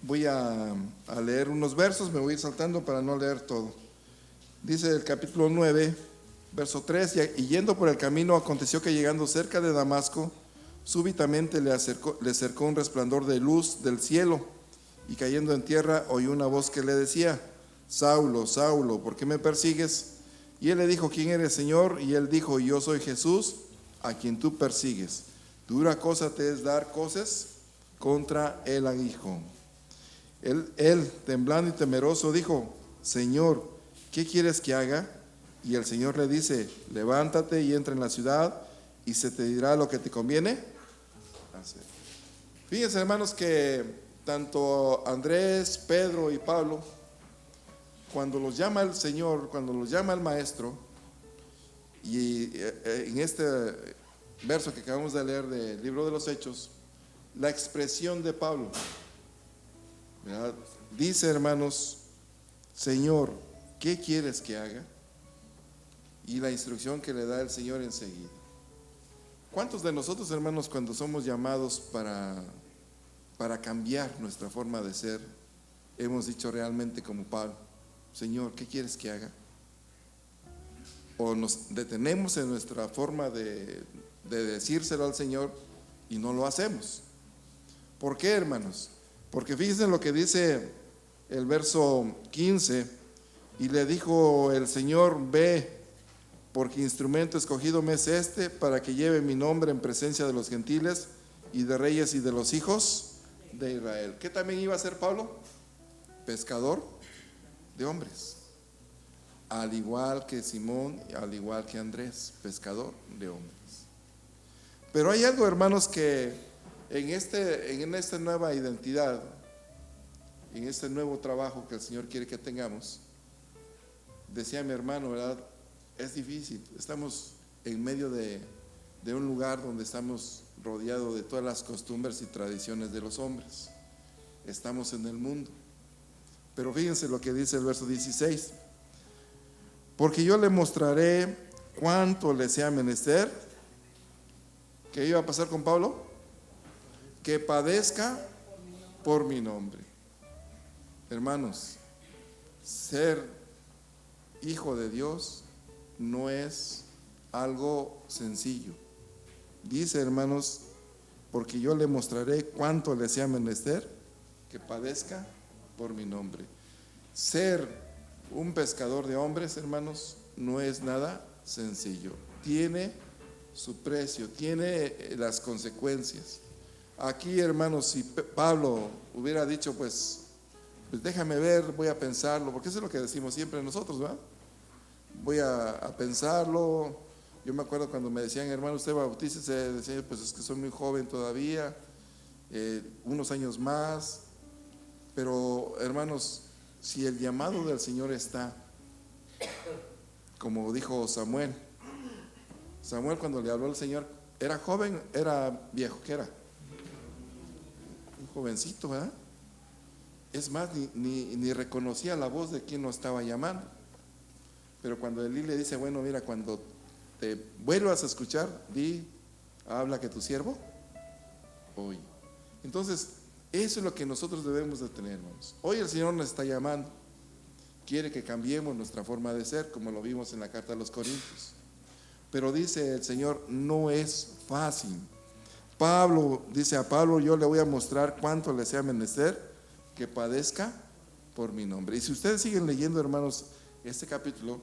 Voy a leer unos versos, me voy a ir saltando para no leer todo. Dice el capítulo 9, verso 3, y yendo por el camino aconteció que llegando cerca de Damasco, súbitamente le cercó un resplandor de luz del cielo, y cayendo en tierra oyó una voz que le decía: Saulo, Saulo, ¿por qué me persigues? Y él le dijo: ¿Quién eres, Señor? Y él dijo: Yo soy Jesús, a quien tú persigues. Dura cosa te es dar coces contra el aguijón. Él, temblando y temeroso, dijo: Señor, ¿qué quieres que haga? Y el Señor le dice: levántate y entra en la ciudad, y se te dirá lo que te conviene hacer. Fíjense, hermanos, que tanto Andrés, Pedro y Pablo, cuando los llama el Señor, cuando los llama el Maestro, y en este verso que acabamos de leer del libro de los Hechos, la expresión de Pablo, ¿verdad? Dice, hermanos: Señor, ¿qué quieres que haga? Y la instrucción que le da el Señor enseguida. ¿Cuántos de nosotros, hermanos, cuando somos llamados para cambiar nuestra forma de ser, hemos dicho realmente como Pablo: Señor, ¿qué quieres que haga? O nos detenemos en nuestra forma de decírselo al Señor y no lo hacemos. ¿Por qué, hermanos? Porque fíjense lo que dice el verso 15: y le dijo el Señor: ve, porque instrumento escogido me es este, para que lleve mi nombre en presencia de los gentiles y de reyes y de los hijos de Israel. ¿Qué también iba a ser Pablo? Pescador de hombres, al igual que Simón, al igual que Andrés, pescador de hombres. Pero hay algo, hermanos, que en esta nueva identidad, en este nuevo trabajo que el Señor quiere que tengamos, decía mi hermano, ¿verdad? Es difícil. Estamos en medio de un lugar donde estamos rodeados de todas las costumbres y tradiciones de los hombres. Estamos en el mundo. Pero fíjense lo que dice el verso 16: porque yo le mostraré cuánto le sea menester. ¿Qué iba a pasar con Pablo? Que padezca por mi nombre. Hermanos, ser hijo de Dios no es algo sencillo. Dice, hermanos: porque yo le mostraré cuánto le sea menester que padezca por mi nombre. Ser un pescador de hombres, hermanos, no es nada sencillo. Tiene su precio, tiene las consecuencias. Aquí, hermanos, si Pablo hubiera dicho, pues déjame ver, voy a pensarlo, porque eso es lo que decimos siempre nosotros, ¿verdad? Voy a pensarlo. Yo me acuerdo cuando me decían: hermano, usted bautícese, decía: pues es que soy muy joven todavía, unos años más. Pero, hermanos, si el llamado del Señor está, como dijo Samuel, cuando le habló al Señor, ¿era joven? ¿Era viejo? ¿Qué era? Un jovencito, ¿verdad? Es más, ni reconocía la voz de quien lo estaba llamando. Pero cuando Elí le dice: bueno, mira, cuando te vuelvas a escuchar, habla que tu siervo oye. Entonces, eso es lo que nosotros debemos de tener, hermanos. Hoy el Señor nos está llamando, quiere que cambiemos nuestra forma de ser, como lo vimos en la carta a los Corintios. Pero dice el Señor: no es fácil. Pablo dice: a Pablo yo le voy a mostrar cuánto le sea menester que padezca por mi nombre. Y si ustedes siguen leyendo, hermanos, este capítulo,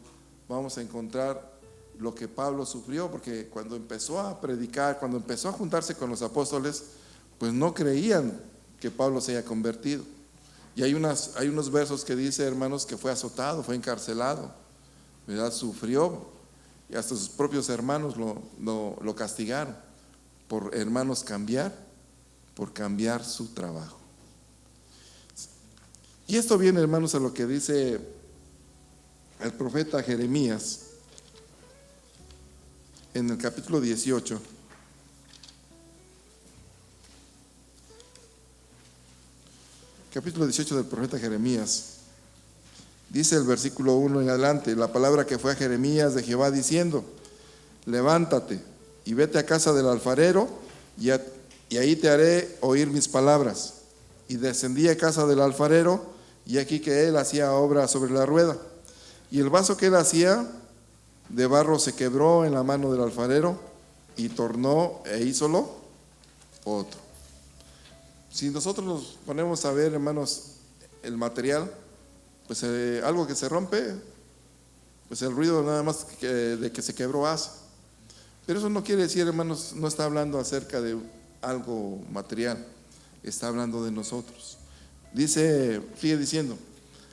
vamos a encontrar lo que Pablo sufrió, porque cuando empezó a predicar, cuando empezó a juntarse con los apóstoles, pues no creían que Pablo se haya convertido. Y hay unos versos que dice, hermanos, que fue azotado, fue encarcelado, ¿verdad? Sufrió, y hasta sus propios hermanos lo castigaron por, hermanos, por cambiar su trabajo. Y esto viene, hermanos, a lo que dice el profeta Jeremías en el capítulo 18. Capítulo 18 del profeta Jeremías. Dice el versículo 1 en adelante: la palabra que fue a Jeremías de Jehová diciendo: levántate y vete a casa del alfarero, y ahí te haré oír mis palabras. y descendí a casa del alfarero, y aquí que él hacía obra sobre la rueda. Y el vaso que él hacía de barro se quebró en la mano del alfarero, y tornó e hízolo otro. Si nosotros nos ponemos a ver, hermanos, el material, pues algo que se rompe, pues el ruido nada más de que se quebró hace. Pero eso no quiere decir, hermanos, no está hablando acerca de algo material, está hablando de nosotros. Sigue diciendo,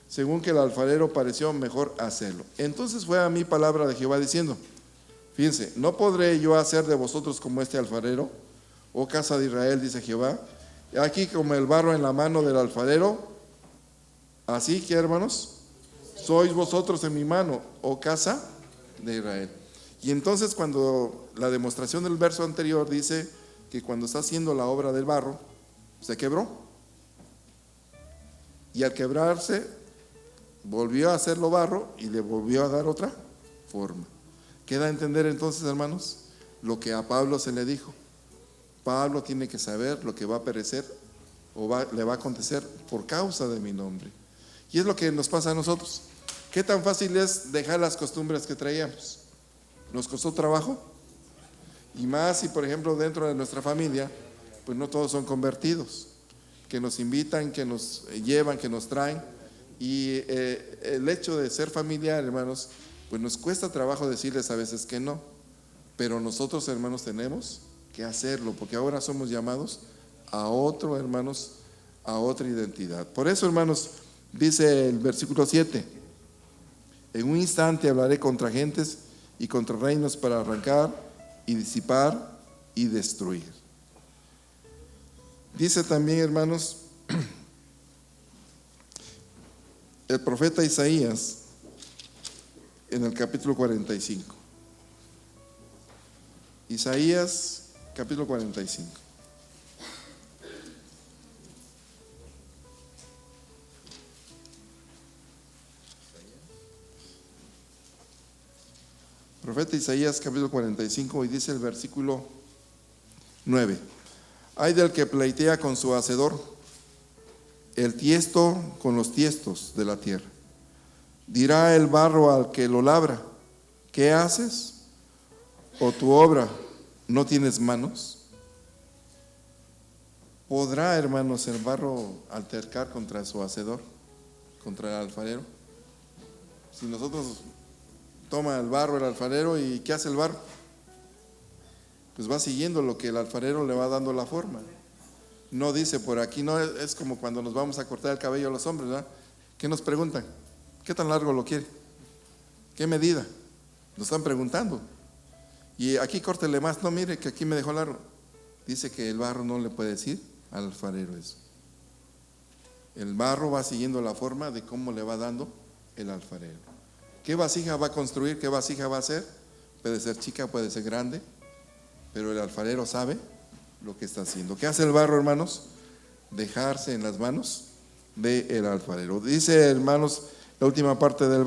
según que el alfarero pareció mejor hacerlo. Entonces fue a mí palabra de Jehová diciendo, fíjense, ¿no podré yo hacer de vosotros como este alfarero, oh casa de Israel, dice Jehová? Aquí como el barro en la mano del alfarero, así que, hermanos, sois vosotros en mi mano, oh casa de Israel. Y entonces cuando la demostración del verso anterior dice que cuando está haciendo la obra del barro, se quebró. Y al quebrarse, volvió a hacerlo barro y le volvió a dar otra forma. Queda a entender entonces, hermanos, lo que a Pablo se le dijo. Pablo tiene que saber lo que va a perecer o le va a acontecer por causa de mi nombre. Y es lo que nos pasa a nosotros. ¿Qué tan fácil es dejar las costumbres que traíamos? ¿Nos costó trabajo? Y más si, por ejemplo, dentro de nuestra familia, pues no todos son convertidos, que nos invitan, que nos llevan, que nos traen. Y el hecho de ser familiar, hermanos, pues nos cuesta trabajo decirles a veces que no. Pero nosotros, hermanos, tenemos que hacerlo, porque ahora somos llamados a otro, hermanos, a otra identidad. Por eso, hermanos, dice el versículo 7, en un instante hablaré contra gentes y contra reinos para arrancar y disipar y destruir. Dice también, hermanos, el profeta Isaías en el capítulo 45. Isaías capítulo 45. Profeta Isaías capítulo 45, y dice el versículo 9: Ay del que pleitea con su hacedor, el tiesto con los tiestos de la tierra. Dirá el barro al que lo labra, ¿qué haces? ¿O tu obra no tienes manos? ¿Podrá, hermanos, el barro altercar contra su hacedor, contra el alfarero? Si nosotros toma el barro el alfarero, ¿y qué hace el barro? Pues va siguiendo lo que el alfarero le va dando la forma. No dice por aquí, no es como cuando nos vamos a cortar el cabello a los hombres, ¿verdad? ¿Qué nos preguntan? ¿Qué tan largo lo quiere? ¿Qué medida? Nos están preguntando. Y aquí córtele más, no, mire que aquí me dejó largo. Dice que el barro no le puede decir al alfarero eso. El barro va siguiendo la forma de cómo le va dando el alfarero. ¿Qué vasija va a construir? ¿Qué vasija va a hacer? Puede ser chica, puede ser grande, pero el alfarero sabe lo que está haciendo. ¿Qué hace el barro, hermanos? Dejarse en las manos del alfarero. Dice, hermanos, la última parte del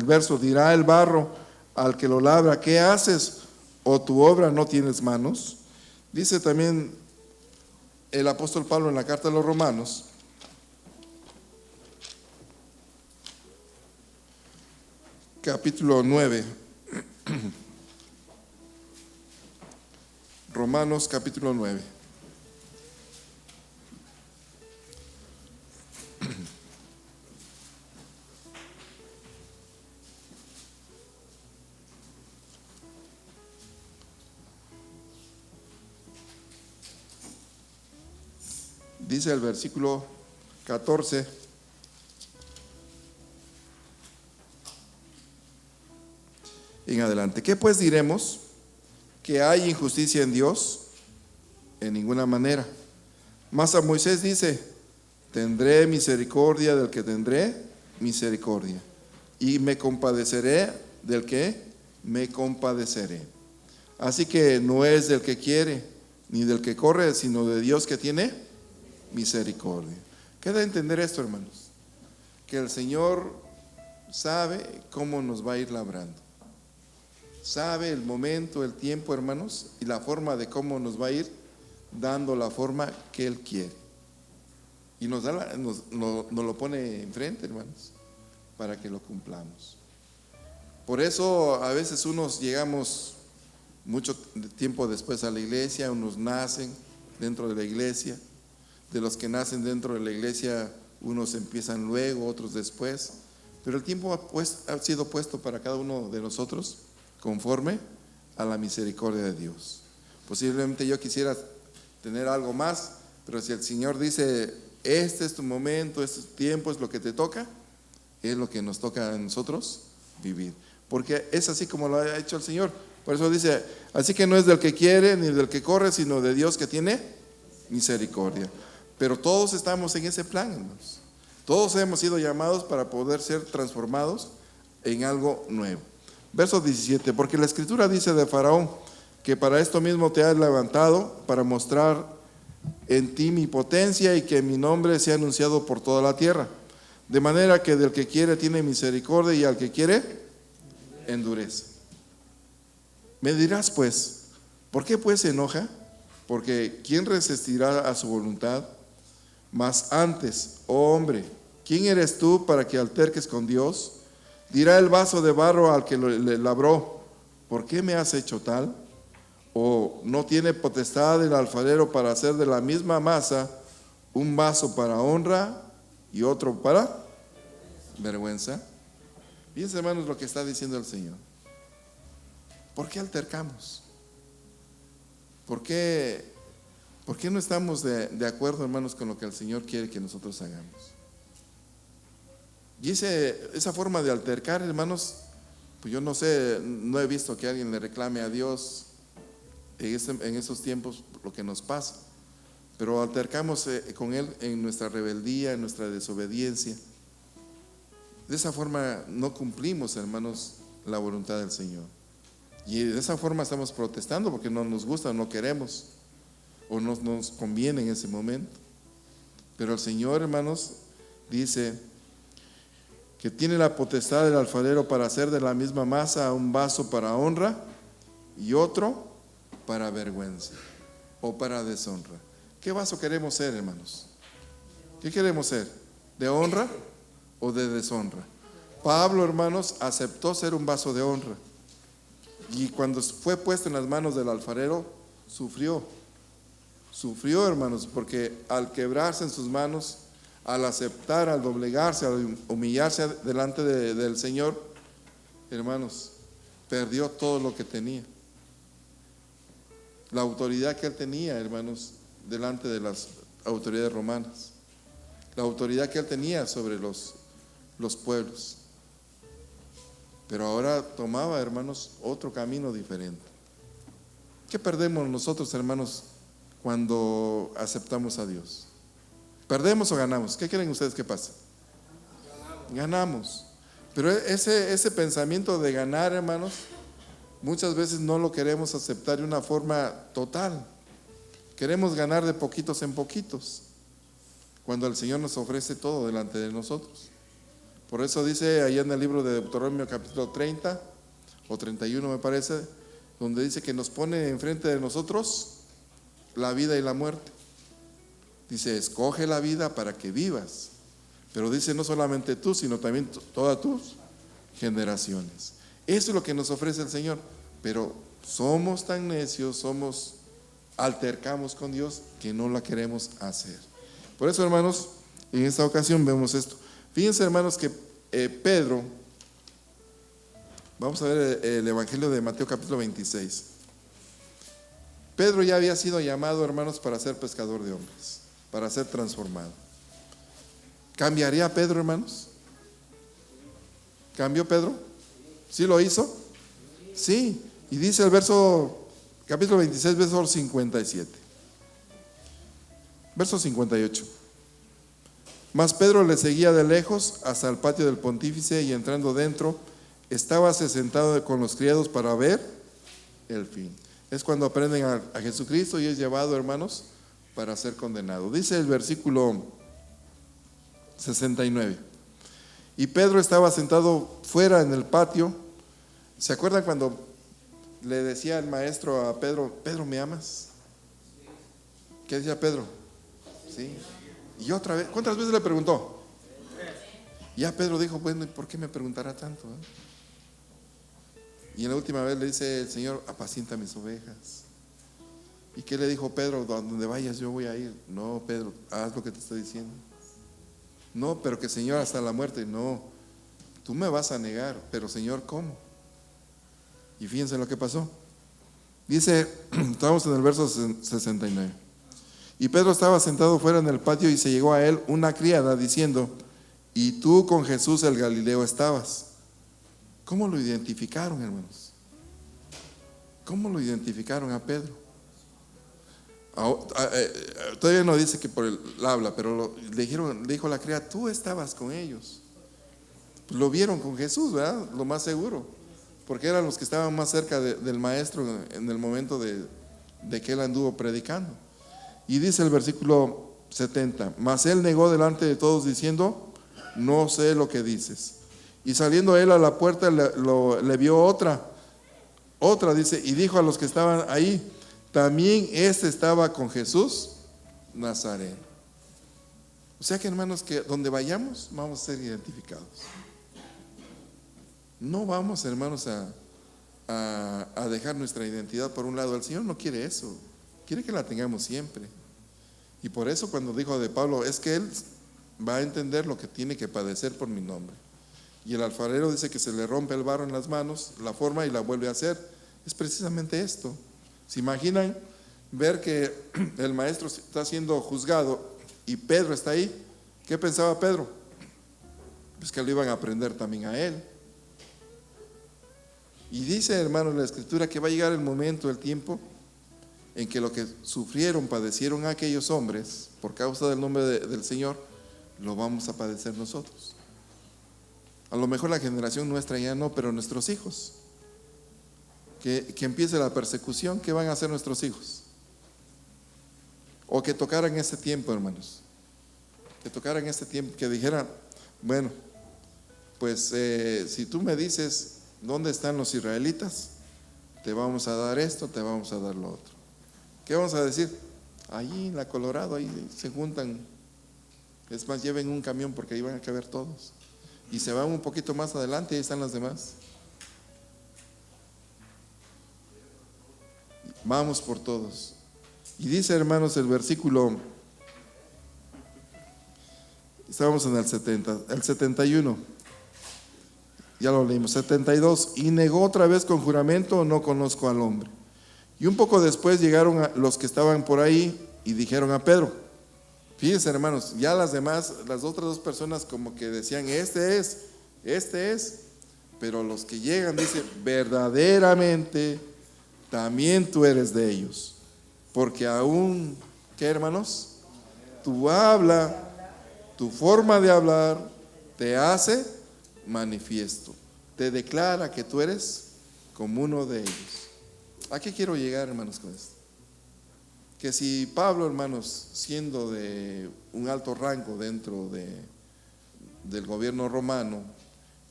verso: dirá el barro al que lo labra, ¿qué haces? ¿O tu obra no tienes manos? Dice también el apóstol Pablo en la carta a los Romanos, capítulo 9. Romanos capítulo 9. Dice el versículo 14: en adelante, ¿qué pues diremos? ¿Que hay injusticia en Dios? En ninguna manera. Mas a Moisés dice: tendré misericordia del que tendré misericordia, y me compadeceré del que me compadeceré. Así que no es del que quiere ni del que corre, sino de Dios que tiene misericordia. Queda a entender esto, hermanos, que el Señor sabe cómo nos va a ir labrando. Sabe el momento, el tiempo, hermanos, y la forma de cómo nos va a ir dando la forma que Él quiere. y nos lo pone enfrente, hermanos, para que lo cumplamos. Por eso a veces unos llegamos mucho tiempo después a la iglesia, unos nacen dentro de la iglesia. De los que nacen dentro de la iglesia, unos empiezan luego, otros después. Pero el tiempo ha sido puesto para cada uno de nosotros conforme a la misericordia de Dios. Posiblemente yo quisiera tener algo más, pero si el Señor dice, este es tu momento, este es tu tiempo, es lo que te toca, es lo que nos toca a nosotros vivir. Porque es así como lo ha hecho el Señor. Por eso dice, así que no es del que quiere ni del que corre, sino de Dios que tiene misericordia. Pero todos estamos en ese plan, hermanos. Todos hemos sido llamados para poder ser transformados en algo nuevo. Verso 17, porque la Escritura dice de Faraón, que para esto mismo te has levantado, para mostrar en ti mi potencia y que mi nombre sea anunciado por toda la tierra. De manera que del que quiere tiene misericordia y al que quiere endurece. Me dirás pues, ¿por qué pues se enoja? Porque ¿quién resistirá a su voluntad? Mas antes, oh hombre, ¿quién eres tú para que alterques con Dios? Dirá el vaso de barro al que le labró, ¿por qué me has hecho tal? ¿O no tiene potestad el alfarero para hacer de la misma masa un vaso para honra y otro para vergüenza? Fíjense, hermanos, lo que está diciendo el Señor. ¿Por qué altercamos? ¿Por qué no estamos de acuerdo, hermanos, con lo que el Señor quiere que nosotros hagamos? Y esa forma de altercar, hermanos, pues yo no sé, no he visto que alguien le reclame a Dios en esos tiempos lo que nos pasa, pero altercamos con Él en nuestra rebeldía, en nuestra desobediencia. De esa forma no cumplimos, hermanos, la voluntad del Señor. Y de esa forma estamos protestando porque no nos gusta, no queremos, o no nos conviene en ese momento. Pero el Señor, hermanos, dice que tiene la potestad del alfarero para hacer de la misma masa un vaso para honra y otro para vergüenza o para deshonra. ¿Qué vaso queremos ser, hermanos? ¿Qué queremos ser? ¿De honra o de deshonra? Pablo, hermanos, aceptó ser un vaso de honra. Y cuando fue puesto en las manos del alfarero, sufrió, hermanos, porque al quebrarse en sus manos, al aceptar, al doblegarse, al humillarse delante del Señor, hermanos, perdió todo lo que tenía. La autoridad que él tenía, hermanos, delante de las autoridades romanas. La autoridad que él tenía sobre los pueblos. Pero ahora tomaba, hermanos, otro camino diferente. ¿Qué perdemos nosotros, hermanos, cuando aceptamos a Dios? ¿Perdemos o ganamos? ¿Qué creen ustedes que pasa? Ganamos. Pero ese pensamiento de ganar, hermanos, muchas veces no lo queremos aceptar de una forma total. Queremos ganar de poquitos en poquitos, cuando el Señor nos ofrece todo delante de nosotros. Por eso dice allá en el libro de Deuteronomio capítulo 30 o 31 me parece, donde dice que nos pone enfrente de nosotros la vida y la muerte. Dice, escoge la vida para que vivas. Pero dice, no solamente tú, sino también todas tus generaciones. Eso es lo que nos ofrece el Señor. Pero somos tan necios, altercamos con Dios que no la queremos hacer. Por eso, hermanos, en esta ocasión vemos esto. Fíjense, hermanos, que Pedro, vamos a ver el Evangelio de Mateo capítulo 26. Pedro ya había sido llamado, hermanos, para ser pescador de hombres, para ser transformado. ¿Cambiaría Pedro, hermanos? ¿Cambió Pedro? ¿Sí lo hizo? Sí. Y dice el capítulo 26, verso 57. Verso 58. Mas Pedro le seguía de lejos hasta el patio del pontífice y entrando dentro, estábase sentado con los criados para ver el fin. Es cuando aprenden a Jesucristo y es llevado, hermanos, para ser condenado. Dice el versículo 69. Y Pedro estaba sentado fuera en el patio. ¿Se acuerdan cuando le decía el maestro a Pedro, Pedro, ¿me amas? ¿Qué decía Pedro? Sí. Y otra vez, ¿cuántas veces le preguntó? Ya Pedro dijo, bueno, ¿y por qué me preguntará tanto? Y en la última vez le dice el Señor, apacienta mis ovejas. ¿Y qué le dijo Pedro? Donde vayas yo voy a ir. No, Pedro, haz lo que te estoy diciendo. No, pero que Señor, hasta la muerte. No, tú me vas a negar, pero Señor, ¿cómo? Y fíjense lo que pasó. Dice, estamos en el verso 69. Y Pedro estaba sentado fuera en el patio y se llegó a él una criada diciendo, y tú con Jesús el Galileo estabas. ¿Cómo lo identificaron, hermanos? ¿Cómo lo identificaron a Pedro? Todavía no dice que por el habla, pero le dijo la criada, tú estabas con ellos. Lo vieron con Jesús, ¿verdad? Lo más seguro, porque eran los que estaban más cerca del maestro en el momento de que él anduvo predicando. Y dice el versículo 70, mas él negó delante de todos diciendo, no sé lo que dices. Y saliendo él a la puerta le vio otra, dice, y dijo a los que estaban ahí, también este estaba con Jesús Nazareno. O sea que, hermanos, que donde vayamos vamos a ser identificados. No vamos, hermanos, a dejar nuestra identidad por un lado. El Señor no quiere eso, quiere que la tengamos siempre. Y por eso cuando dijo de Pablo, es que Él va a entender lo que tiene que padecer por mi nombre. Y el alfarero dice que se le rompe el barro en las manos, la forma y la vuelve a hacer. Es precisamente esto. ¿Se imaginan ver que el maestro está siendo juzgado y Pedro está ahí? ¿Qué pensaba Pedro? Pues que lo iban a aprender también a él. Y dice, hermanos, la Escritura que va a llegar el momento, el tiempo, en que lo que sufrieron, padecieron aquellos hombres por causa del nombre del Señor, lo vamos a padecer nosotros. A lo mejor la generación nuestra ya no, pero nuestros hijos. Que empiece la persecución, ¿qué van a hacer nuestros hijos? O que tocaran este tiempo, hermanos. Que tocaran este tiempo, que dijeran, bueno, pues si tú me dices dónde están los israelitas, te vamos a dar esto, te vamos a dar lo otro. ¿Qué vamos a decir? Allí en la Colorado, ahí se juntan. Es más, lleven un camión porque ahí van a caber todos. Y se van un poquito más adelante y ahí están los demás. Vamos por todos. Y dice, hermanos, el versículo, estábamos en el 70, el 71, ya lo leímos, 72, y negó otra vez con juramento, no conozco al hombre. Y un poco después llegaron los que estaban por ahí y dijeron a Pedro, fíjense, hermanos, ya las demás, las otras dos personas como que decían, este es, pero los que llegan dicen, verdaderamente también tú eres de ellos, porque aún, ¿qué, hermanos? Tu habla, tu forma de hablar te hace manifiesto, te declara que tú eres como uno de ellos. ¿A qué quiero llegar, hermanos, con esto? Que si Pablo, hermanos, siendo de un alto rango dentro del gobierno romano,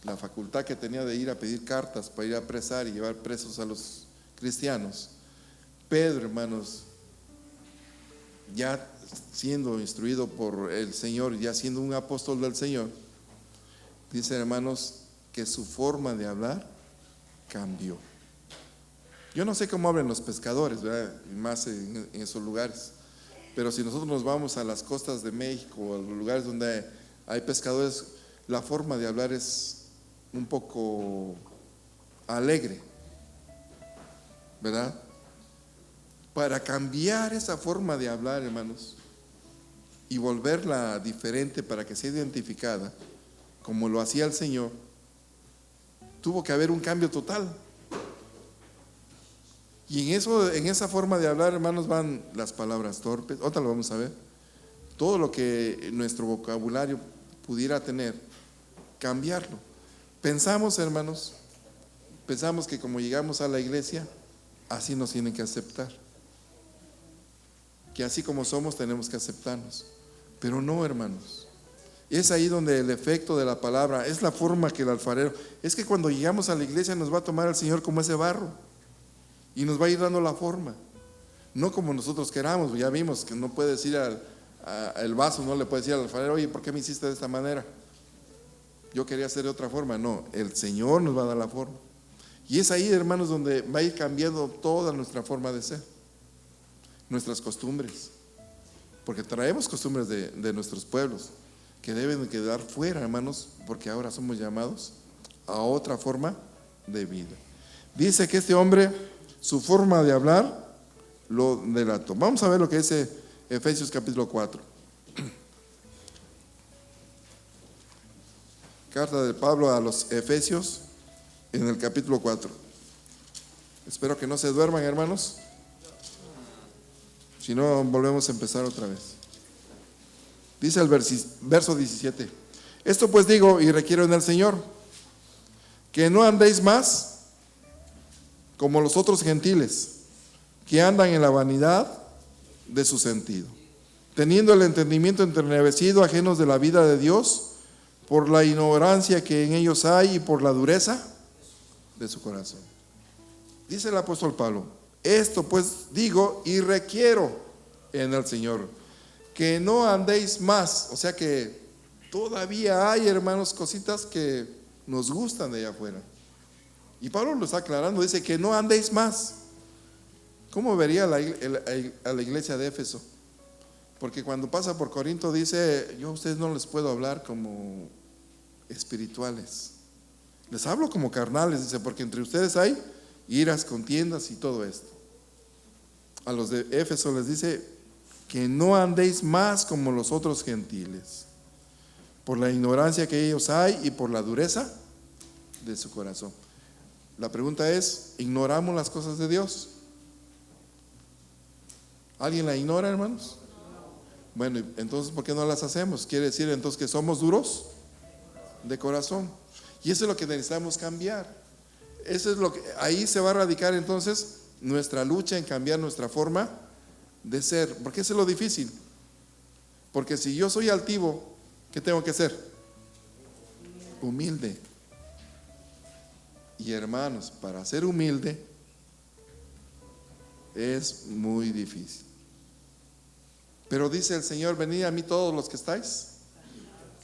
la facultad que tenía de ir a pedir cartas para ir a apresar y llevar presos a los cristianos, Pedro, hermanos, ya siendo instruido por el Señor, ya siendo un apóstol del Señor, dice, hermanos, que su forma de hablar cambió. Yo no sé cómo hablan los pescadores, ¿verdad? Más en esos lugares, pero si nosotros nos vamos a las costas de México, a los lugares donde hay pescadores, la forma de hablar es un poco alegre, ¿verdad? Para cambiar esa forma de hablar, hermanos, y volverla diferente para que sea identificada como lo hacía el Señor, tuvo que haber un cambio total. Y en esa forma de hablar, hermanos, van las palabras torpes. Otra lo vamos a ver. Todo lo que nuestro vocabulario pudiera tener, cambiarlo. Pensamos, hermanos, que como llegamos a la iglesia, así nos tienen que aceptar. Que así como somos tenemos que aceptarnos. Pero no, hermanos. Es ahí donde el efecto de la palabra, es la forma que el alfarero, es que cuando llegamos a la iglesia nos va a tomar el Señor como ese barro y nos va a ir dando la forma, no como nosotros queramos. Ya vimos que no puedes ir el vaso no le puede decir al alfarero, oye, ¿por qué me hiciste de esta manera? Yo quería hacer de otra forma. No, el Señor nos va a dar la forma. Y es ahí, hermanos, donde va a ir cambiando toda nuestra forma de ser, nuestras costumbres, porque traemos costumbres de nuestros pueblos que deben quedar fuera, hermanos, porque ahora somos llamados a otra forma de vida. Dice que este hombre, su forma de hablar lo delató. Vamos a ver lo que dice Efesios capítulo 4. Carta de Pablo a los Efesios en el capítulo 4. Espero que no se duerman, hermanos. Si no, volvemos a empezar otra vez. Dice el verso 17. Esto pues digo y requiero en el Señor, que no andéis más como los otros gentiles, que andan en la vanidad de su sentido, teniendo el entendimiento entenebrecido, ajenos de la vida de Dios, por la ignorancia que en ellos hay y por la dureza de su corazón. Dice el apóstol Pablo, esto pues digo y requiero en el Señor, que no andéis más. O sea que todavía hay, hermanos, cositas que nos gustan de allá afuera. Y Pablo lo está aclarando, dice que no andéis más. ¿Cómo vería a la iglesia de Éfeso? Porque cuando pasa por Corinto dice, yo a ustedes no les puedo hablar como espirituales, les hablo como carnales, dice, porque entre ustedes hay iras, contiendas y todo esto. A los de Éfeso les dice que no andéis más como los otros gentiles, por la ignorancia que ellos hay y por la dureza de su corazón. La pregunta es, ¿ignoramos las cosas de Dios? ¿Alguien la ignora, hermanos? Bueno, entonces ¿por qué no las hacemos? Quiere decir entonces que somos duros de corazón. Y eso es lo que necesitamos cambiar. Eso es lo que ahí se va a radicar entonces nuestra lucha en cambiar nuestra forma de ser. Porque eso es lo difícil. Porque si yo soy altivo, ¿qué tengo que ser? Humilde. Y hermanos, para ser humilde es muy difícil. Pero dice el Señor, venid a mí todos los que estáis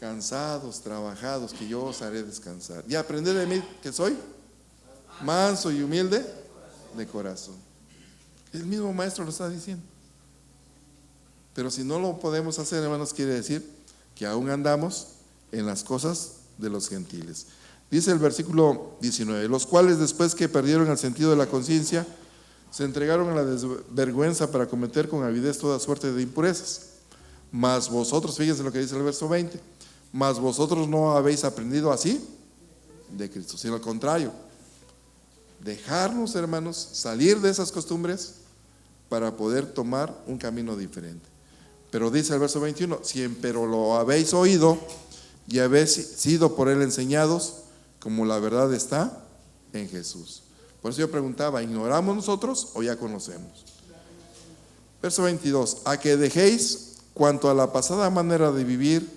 cansados, trabajados, que yo os haré descansar. Y aprended de mí, que soy manso y humilde de corazón. El mismo maestro lo está diciendo. Pero si no lo podemos hacer, hermanos, quiere decir que aún andamos en las cosas de los gentiles. Dice el versículo 19, los cuales después que perdieron el sentido de la conciencia, se entregaron a la desvergüenza para cometer con avidez toda suerte de impurezas. Mas vosotros, fíjense lo que dice el verso 20, mas vosotros no habéis aprendido así de Cristo, sino al contrario, dejarnos, hermanos, salir de esas costumbres para poder tomar un camino diferente. Pero dice el verso 21, si pero lo habéis oído y habéis sido por él enseñados, como la verdad está en Jesús. Por eso yo preguntaba, ¿ignoramos nosotros o ya conocemos? Verso 22, a que dejéis cuanto a la pasada manera de vivir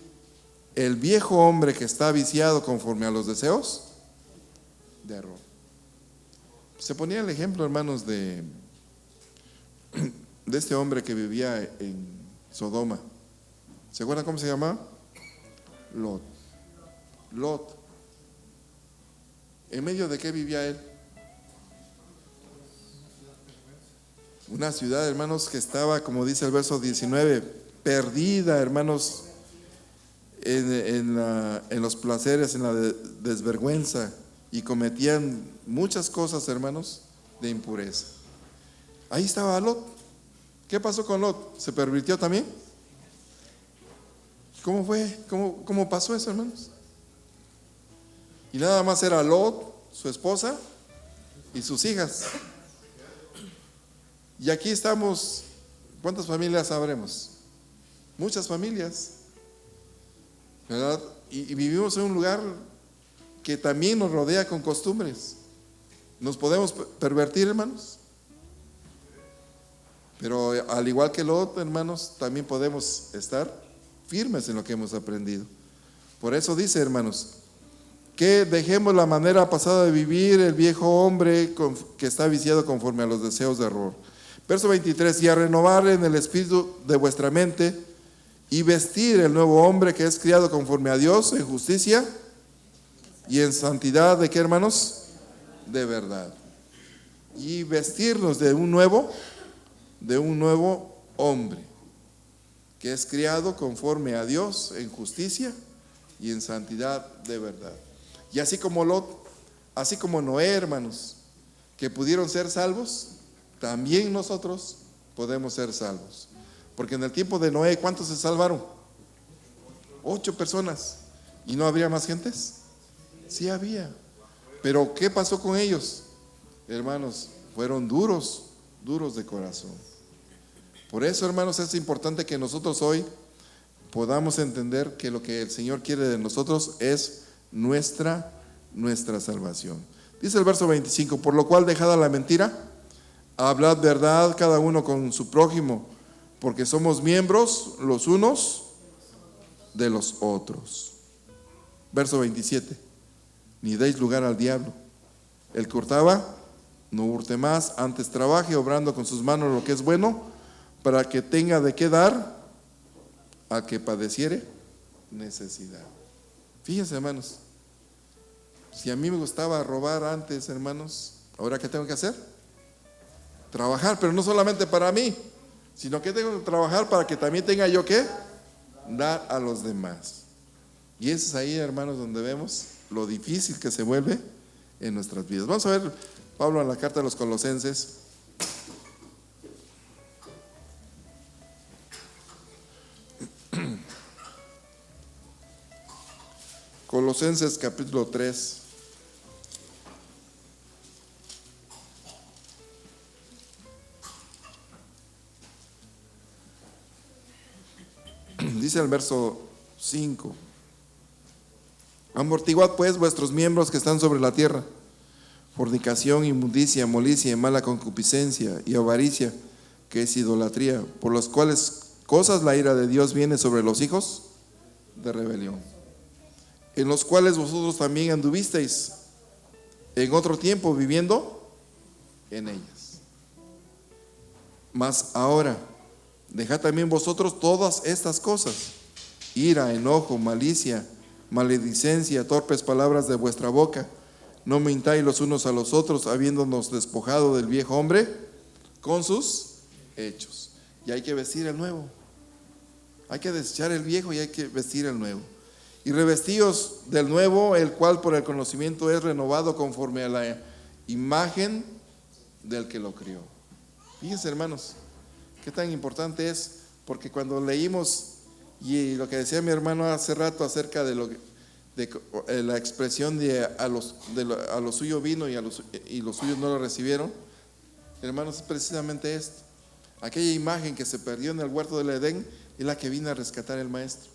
el viejo hombre que está viciado conforme a los deseos de error. Se ponía el ejemplo, hermanos, de este hombre que vivía en Sodoma. ¿Se acuerdan cómo se llamaba? Lot. Lot. ¿En medio de qué vivía él? Una ciudad, hermanos, que estaba, como dice el verso 19, perdida, hermanos, en los placeres, en la desvergüenza, y cometían muchas cosas, hermanos, de impureza. Ahí estaba Lot. ¿Qué pasó con Lot? ¿Se pervirtió también? ¿Cómo fue? ¿Cómo pasó eso, hermanos? Y nada más era Lot, su esposa y sus hijas. Y aquí estamos, ¿cuántas familias habremos? Muchas familias, ¿verdad? Y vivimos en un lugar que también nos rodea con costumbres. ¿Nos podemos pervertir, hermanos? Pero al igual que Lot, hermanos, también podemos estar firmes en lo que hemos aprendido. Por eso dice, hermanos, que dejemos la manera pasada de vivir el viejo hombre que está viciado conforme a los deseos de error. Verso 23, y a renovar en el espíritu de vuestra mente y vestir el nuevo hombre que es criado conforme a Dios en justicia y en santidad. ¿De qué, hermanos? De verdad. Y vestirnos de un nuevo hombre que es criado conforme a Dios en justicia y en santidad de verdad. Y así como Lot, así como Noé, hermanos, que pudieron ser salvos, también nosotros podemos ser salvos. Porque en el tiempo de Noé, ¿cuántos se salvaron? 8 personas. ¿Y no habría más gentes? Sí había. Pero ¿qué pasó con ellos? Hermanos, fueron duros de corazón. Por eso, hermanos, es importante que nosotros hoy podamos entender que lo que el Señor quiere de nosotros es nuestra salvación. Dice el verso 25: por lo cual, dejada la mentira, hablad verdad cada uno con su prójimo, porque somos miembros los unos de los otros. Verso 27: ni deis lugar al diablo. El que hurtaba, no hurte más, antes trabaje, obrando con sus manos lo que es bueno, para que tenga de qué dar a que padeciere necesidad. Fíjense, hermanos, si a mí me gustaba robar antes, hermanos, ¿ahora qué tengo que hacer? Trabajar, pero no solamente para mí, sino que tengo que trabajar para que también tenga yo que dar a los demás. Y es ahí, hermanos, donde vemos lo difícil que se vuelve en nuestras vidas. Vamos a ver Pablo en la carta de los Colosenses. Colosenses capítulo 3. Dice el verso 5: amortiguad pues vuestros miembros que están sobre la tierra, fornicación, inmundicia, molicie, mala concupiscencia y avaricia, que es idolatría, por las cuales cosas la ira de Dios viene sobre los hijos de rebelión, en los cuales vosotros también anduvisteis en otro tiempo viviendo en ellas. Mas ahora dejad también vosotros todas estas cosas: ira, enojo, malicia, maledicencia, torpes palabras de vuestra boca. No mintáis los unos a los otros, habiéndonos despojado del viejo hombre con sus hechos. Y hay que vestir el nuevo. Hay que desechar el viejo y hay que vestir el nuevo. Y revestíos del nuevo, el cual por el conocimiento es renovado conforme a la imagen del que lo crió. Fíjense, hermanos, qué tan importante es, porque cuando leímos y lo que decía mi hermano hace rato acerca de la expresión de a los suyos vino y los suyos no lo recibieron, hermanos, es precisamente esto. Aquella imagen que se perdió en el huerto del Edén es la que vino a rescatar el maestro.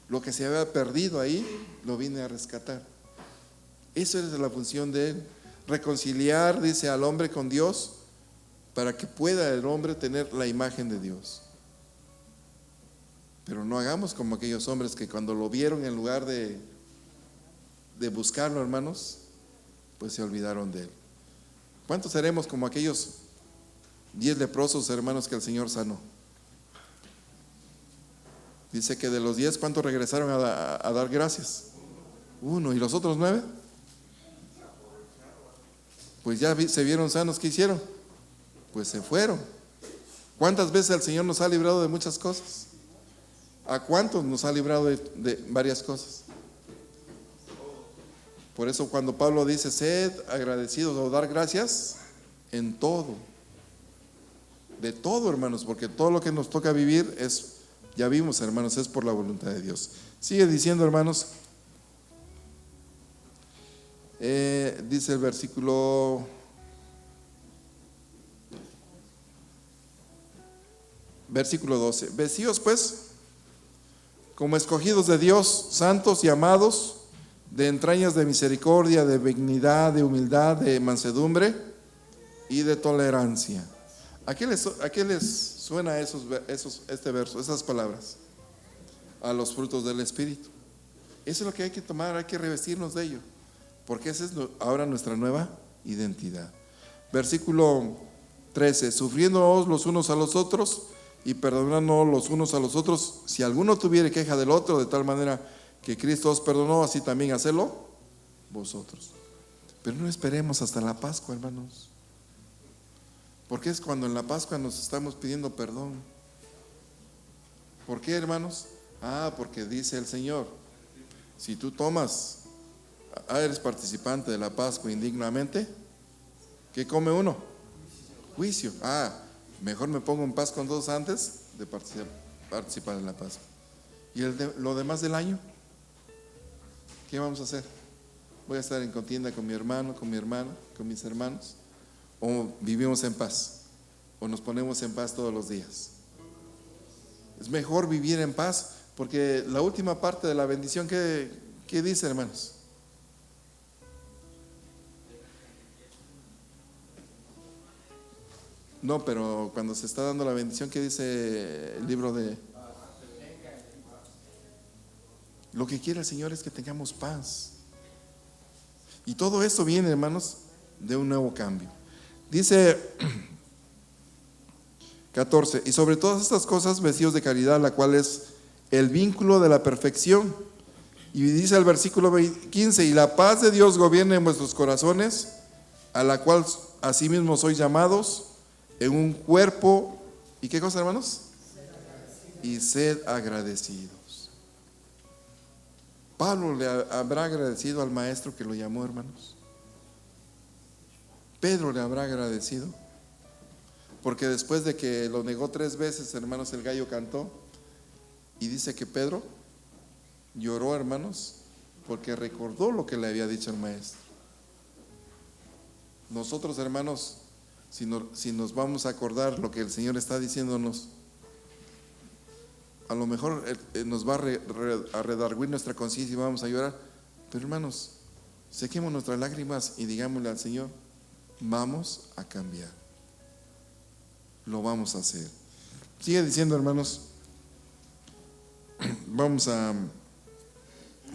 Lo que se había perdido ahí lo vine a rescatar. Eso es la función de él: reconciliar, dice, al hombre con Dios, para que pueda el hombre tener la imagen de Dios. Pero no hagamos como aquellos hombres que cuando lo vieron, en lugar de buscarlo, hermanos, pues se olvidaron de él. ¿Cuántos seremos como aquellos 10 leprosos, hermanos, que el Señor sanó? Dice que de los 10, ¿cuántos regresaron a dar gracias? 1. ¿Y los otros 9? Pues ya se vieron sanos. ¿Qué hicieron? Pues se fueron. ¿Cuántas veces el Señor nos ha librado de muchas cosas? ¿A cuántos nos ha librado de varias cosas? Por eso cuando Pablo dice: sed agradecidos o dar gracias en todo. De todo, hermanos, porque todo lo que nos toca vivir es, ya vimos, hermanos, es por la voluntad de Dios. Sigue diciendo, hermanos, dice el versículo 12: vestíos pues como escogidos de Dios, santos y amados, de entrañas de misericordia, de benignidad, de humildad, de mansedumbre y de tolerancia. ¿A qué les suena este verso, esas palabras? A los frutos del Espíritu. Eso es lo que hay que tomar, hay que revestirnos de ello, porque esa es ahora nuestra nueva identidad. Versículo 13: sufriéndoos los unos a los otros y perdonarnos los unos a los otros, si alguno tuviere queja del otro, de tal manera que Cristo os perdonó, así también hacedlo vosotros. Pero no esperemos hasta la Pascua, hermanos, porque es cuando en la Pascua nos estamos pidiendo perdón. ¿Por qué, hermanos? Porque dice el Señor, si tú tomas, eres participante de la Pascua indignamente, ¿qué come uno? Juicio. Mejor me pongo en paz con todos antes de participar en la Pascua. ¿Y lo demás del año? ¿Qué vamos a hacer? ¿Voy a estar en contienda con mi hermano, con mi hermana, con mis hermanos? ¿O vivimos en paz? ¿O nos ponemos en paz todos los días? Es mejor vivir en paz, porque la última parte de la bendición, ¿qué dice, hermanos? No, pero cuando se está dando la bendición, ¿qué dice el libro de? Lo que quiere el Señor es que tengamos paz. Y todo esto viene, hermanos, de un nuevo cambio. Dice 14, y sobre todas estas cosas vestidos de caridad, la cual es el vínculo de la perfección. Y dice el versículo 15, y la paz de Dios gobierne en vuestros corazones, a la cual asimismo sois llamados en un cuerpo. ¿Y qué cosa, hermanos? Y sed agradecidos. Pablo le habrá agradecido al maestro que lo llamó, hermanos. Pedro le habrá agradecido, porque después de que lo negó 3 veces, hermanos, el gallo cantó, y dice que Pedro lloró, hermanos, porque recordó lo que le había dicho el maestro. Nosotros, hermanos, si nos vamos a acordar lo que el Señor está diciéndonos, a lo mejor nos va a redarguir nuestra conciencia y vamos a llorar. Pero, hermanos, sequemos nuestras lágrimas y digámosle al Señor, vamos a cambiar, lo vamos a hacer. Sigue diciendo, hermanos, vamos a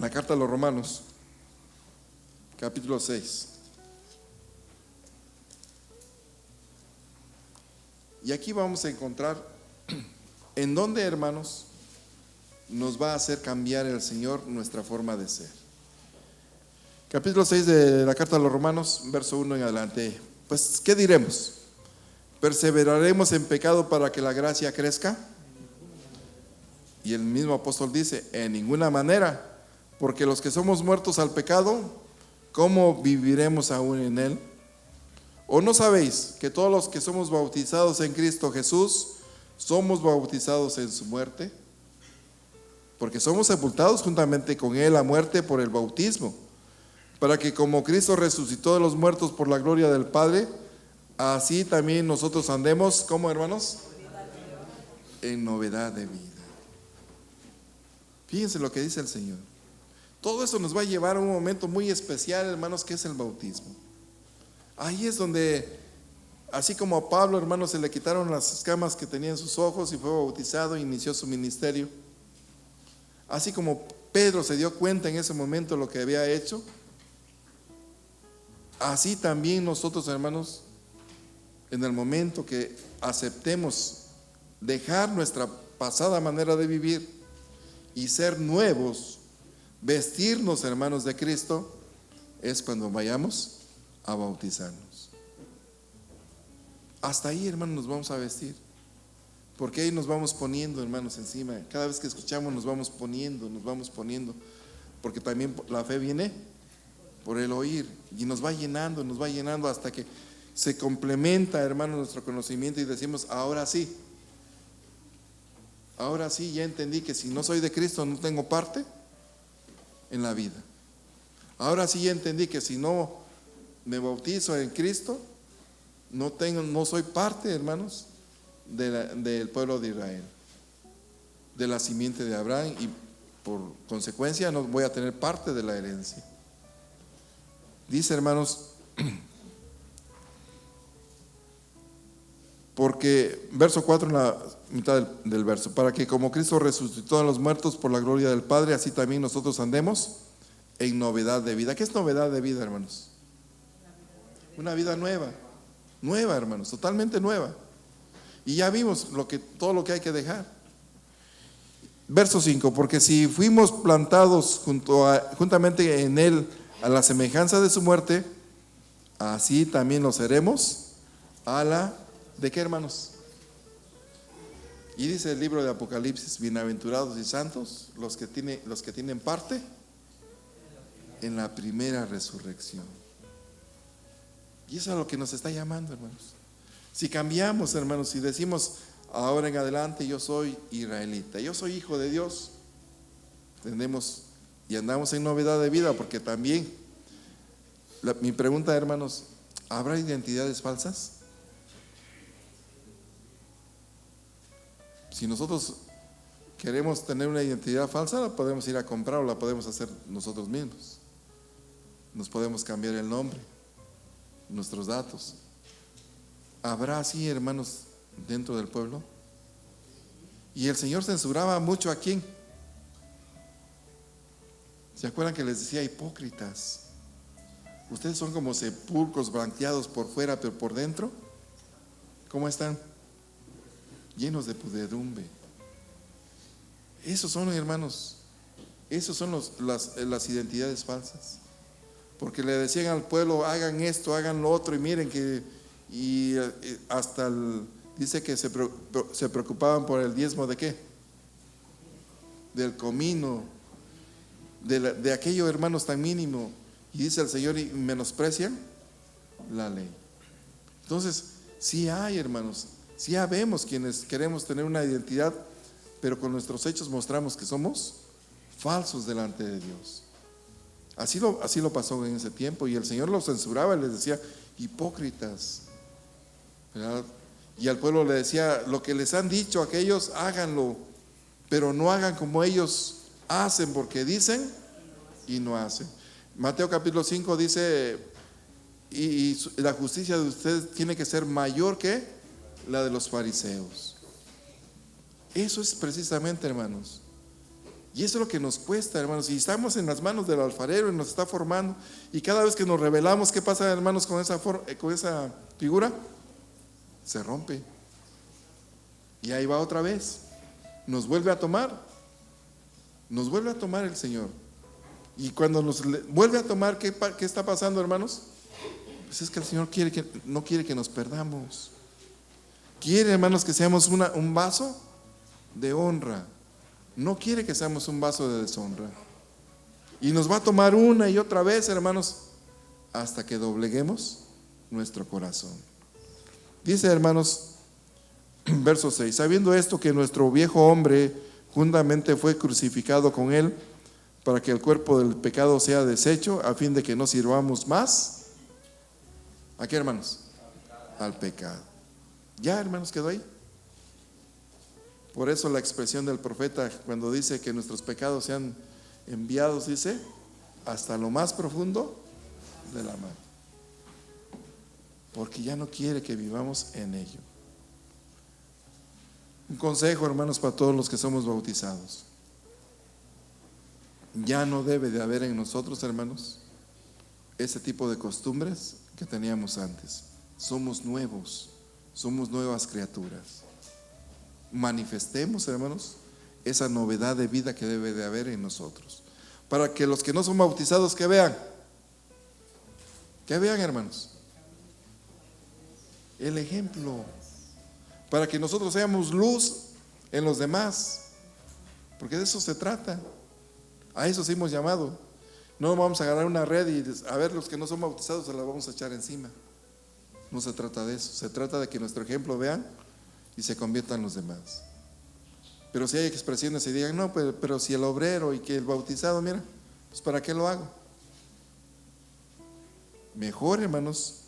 la carta a los Romanos, capítulo 6. Y aquí vamos a encontrar en dónde, hermanos, nos va a hacer cambiar el Señor nuestra forma de ser. Capítulo 6 de la carta a los Romanos, verso 1 en adelante. Pues, ¿qué diremos? ¿Perseveraremos en pecado para que la gracia crezca? Y el mismo apóstol dice, en ninguna manera, porque los que somos muertos al pecado, ¿cómo viviremos aún en él? ¿O no sabéis que todos los que somos bautizados en Cristo Jesús, somos bautizados en su muerte? Porque somos sepultados juntamente con él a muerte por el bautismo, para que como Cristo resucitó de los muertos por la gloria del Padre, así también nosotros andemos, ¿cómo, hermanos? En novedad de vida. Fíjense lo que dice el Señor. Todo eso nos va a llevar a un momento muy especial, hermanos, que es el bautismo. Ahí es donde, así como a Pablo, hermanos, se le quitaron las escamas que tenía en sus ojos y fue bautizado e inició su ministerio. Así como Pedro se dio cuenta en ese momento de lo que había hecho, así también nosotros, hermanos, en el momento que aceptemos dejar nuestra pasada manera de vivir y ser nuevos, vestirnos, hermanos, de Cristo, es cuando vayamos a bautizarnos. Hasta ahí, hermanos, nos vamos a vestir, porque ahí nos vamos poniendo, hermanos, encima. Cada vez que escuchamos nos vamos poniendo, porque también la fe viene por el oír y nos va llenando hasta que se complementa, hermanos, nuestro conocimiento y decimos, ahora sí, ya entendí que si no soy de Cristo no tengo parte en la vida. Ahora sí ya entendí que si no me bautizo en Cristo, no soy parte, hermanos, del pueblo de Israel, de la simiente de Abraham, y por consecuencia no voy a tener parte de la herencia. Dice, hermanos, porque, verso 4 en la mitad del verso, para que como Cristo resucitó a los muertos por la gloria del Padre, así también nosotros andemos en novedad de vida. ¿Qué es novedad de vida, hermanos? Una vida nueva, hermanos, totalmente nueva. Y ya vimos todo lo que hay que dejar. Verso 5, porque si fuimos plantados juntamente en Él a la semejanza de su muerte, así también lo seremos a la, ¿de qué, hermanos? Y dice el libro de Apocalipsis, bienaventurados y santos los que tienen parte en la primera resurrección. Y eso es a lo que nos está llamando, hermanos. Si cambiamos, hermanos, si decimos ahora en adelante yo soy israelita, yo soy hijo de Dios, tenemos y andamos en novedad de vida, porque también mi pregunta, hermanos, ¿habrá identidades falsas? Si nosotros queremos tener una identidad falsa, la podemos ir a comprar o la podemos hacer nosotros mismos. Nos podemos cambiar el nombre, nuestros datos. ¿Habrá así, hermanos, dentro del pueblo? Y el Señor censuraba mucho a quién. ¿Se acuerdan que les decía hipócritas? Ustedes son como sepulcros blanqueados por fuera, pero por dentro, ¿cómo están? Llenos de podredumbre. Esos son, hermanos, esos son las identidades falsas. Porque le decían al pueblo, hagan esto, hagan lo otro, y miren que, hasta dice que se preocupaban por el diezmo de qué, del comino, de aquello, hermanos, tan mínimo. Y dice el Señor, y menosprecian la ley. Entonces, sí hay, hermanos, sí habemos quienes queremos tener una identidad, pero con nuestros hechos mostramos que somos falsos delante de Dios. Así lo pasó en ese tiempo, y el Señor los censuraba y les decía, hipócritas, ¿verdad? Y al pueblo le decía, lo que les han dicho aquellos, háganlo, pero no hagan como ellos hacen, porque dicen y no hacen. Mateo capítulo 5 dice, y la justicia de ustedes tiene que ser mayor que la de los fariseos. Eso es precisamente, hermanos. Y eso es lo que nos cuesta, hermanos. Y estamos en las manos del alfarero y nos está formando. Y cada vez que nos rebelamos, ¿qué pasa, hermanos, con esa figura? Se rompe. Y ahí va otra vez. Nos vuelve a tomar. Nos vuelve a tomar el Señor. Y cuando nos vuelve a tomar, ¿qué está pasando, hermanos? Pues es que el Señor no quiere que nos perdamos. Quiere, hermanos, que seamos un vaso de honra. No quiere que seamos un vaso de deshonra. Y nos va a tomar una y otra vez, hermanos, hasta que dobleguemos nuestro corazón. Dice, hermanos, verso 6, sabiendo esto, que nuestro viejo hombre juntamente fue crucificado con él, para que el cuerpo del pecado sea deshecho, a fin de que no sirvamos más. ¿A qué, hermanos? Al pecado. Ya, hermanos, quedó ahí. Por eso la expresión del profeta cuando dice que nuestros pecados sean enviados, dice, hasta lo más profundo de la mar. Porque ya no quiere que vivamos en ello. Un consejo, hermanos, para todos los que somos bautizados. Ya no debe de haber en nosotros, hermanos, ese tipo de costumbres que teníamos antes. Somos nuevos, somos nuevas criaturas. Manifestemos, hermanos, esa novedad de vida que debe de haber en nosotros, para que los que no son bautizados, que vean, hermanos, el ejemplo, para que nosotros seamos luz en los demás, porque de eso se trata. A eso sí hemos llamado. No vamos a agarrar una red y a ver, los que no son bautizados se la vamos a echar encima. No se trata de eso, se trata de que nuestro ejemplo vean y se conviertan los demás. Pero si hay expresiones y digan, no, pero si el obrero y que el bautizado, mira, pues ¿para qué lo hago? Mejor, hermanos,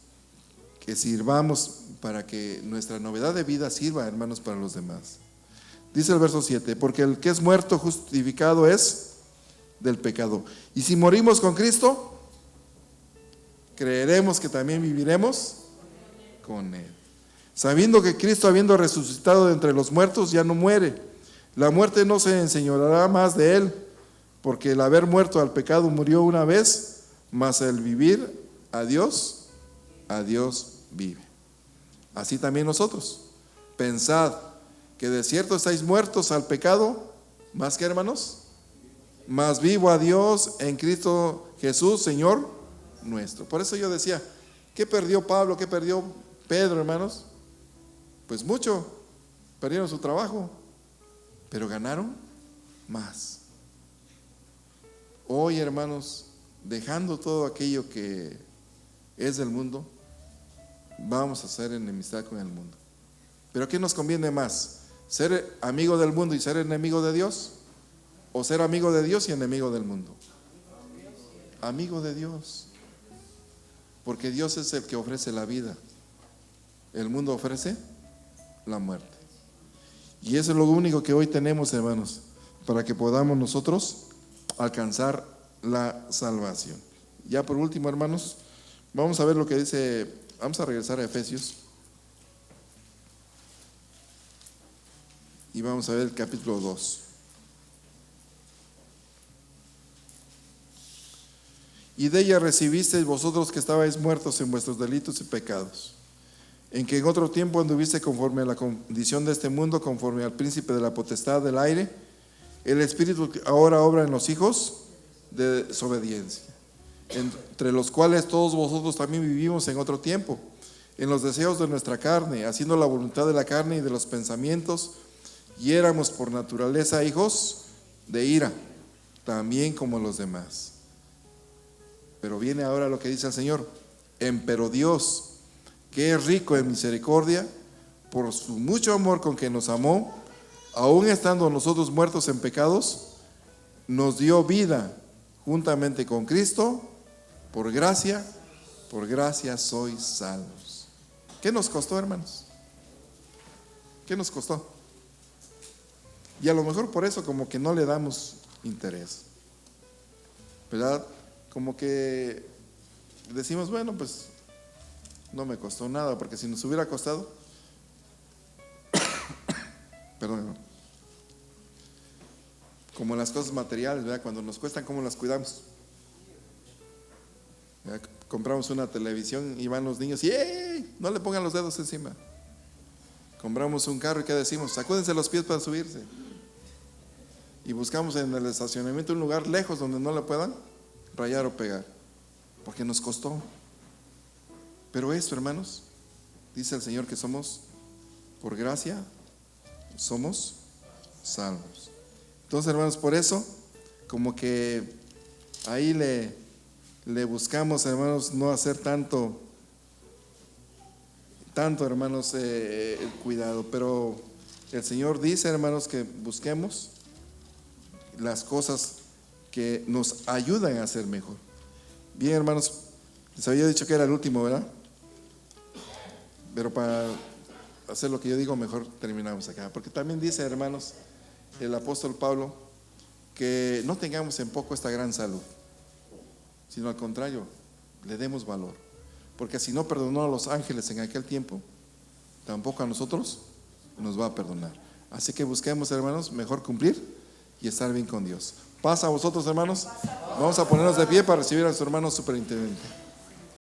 que sirvamos para que nuestra novedad de vida sirva, hermanos, para los demás. Dice el verso 7, porque el que es muerto justificado es del pecado. Y si morimos con Cristo, creeremos que también viviremos con Él. Sabiendo que Cristo, habiendo resucitado de entre los muertos, ya no muere. La muerte no se enseñoreará más de Él, porque el haber muerto al pecado murió una vez, mas el vivir a Dios vive. Así también nosotros, pensad que de cierto estáis muertos al pecado, más que hermanos, más vivo a Dios en Cristo Jesús, Señor nuestro. Por eso yo decía, ¿qué perdió Pablo? ¿Qué perdió Pedro, hermanos? Pues mucho, perdieron su trabajo, pero ganaron más. Hoy, hermanos, dejando todo aquello que es del mundo, vamos a hacer enemistad con el mundo. ¿Pero qué nos conviene más? ¿Ser amigo del mundo y ser enemigo de Dios? ¿O ser amigo de Dios y enemigo del mundo? Amigo de Dios. Porque Dios es el que ofrece la vida. El mundo ofrece la muerte. Y eso es lo único que hoy tenemos, hermanos, para que podamos nosotros alcanzar la salvación. Ya por último, hermanos, vamos a ver lo que dice, vamos a regresar a Efesios. Y vamos a ver el capítulo 2. Y de ella recibisteis vosotros que estabais muertos en vuestros delitos y pecados, en que en otro tiempo anduviste conforme a la condición de este mundo, conforme al príncipe de la potestad del aire, el espíritu que ahora obra en los hijos de desobediencia, entre los cuales todos vosotros también vivimos en otro tiempo, en los deseos de nuestra carne, haciendo la voluntad de la carne y de los pensamientos, y éramos por naturaleza hijos de ira, también como los demás. Pero viene ahora lo que dice el Señor: empero Dios, que es rico en misericordia, por su mucho amor con que nos amó, aun estando nosotros muertos en pecados, nos dio vida juntamente con Cristo. Por gracia sois salvos. ¿Qué nos costó, hermanos? ¿Qué nos costó? Y a lo mejor por eso como que no le damos interés, ¿verdad? Como que decimos, bueno, pues no me costó nada, porque si nos hubiera costado, perdón, como las cosas materiales, ¿verdad? Cuando nos cuestan, ¿cómo las cuidamos? ¿Verdad? Compramos una televisión y van los niños y ¡ey! No le pongan los dedos encima. Compramos un carro y ¿qué decimos? Sacúdense los pies para subirse. Y buscamos en el estacionamiento un lugar lejos donde no le puedan rayar o pegar, porque nos costó. Pero esto, hermanos, dice el Señor que somos, por gracia, somos salvos. Entonces, hermanos, por eso, como que ahí le buscamos, hermanos, no hacer tanto, hermanos, el cuidado. Pero el Señor dice, hermanos, que busquemos las cosas que nos ayudan a ser mejor. Bien, hermanos, les había dicho que era el último, ¿verdad? Pero para hacer lo que yo digo, mejor terminamos acá. Porque también dice, hermanos, el apóstol Pablo, que no tengamos en poco esta gran salud, sino al contrario, le demos valor. Porque si no perdonó a los ángeles en aquel tiempo, tampoco a nosotros nos va a perdonar. Así que busquemos, hermanos, mejor cumplir y estar bien con Dios. ¿Pasa a vosotros, hermanos? Vamos a ponernos de pie para recibir a nuestro hermano superintendente.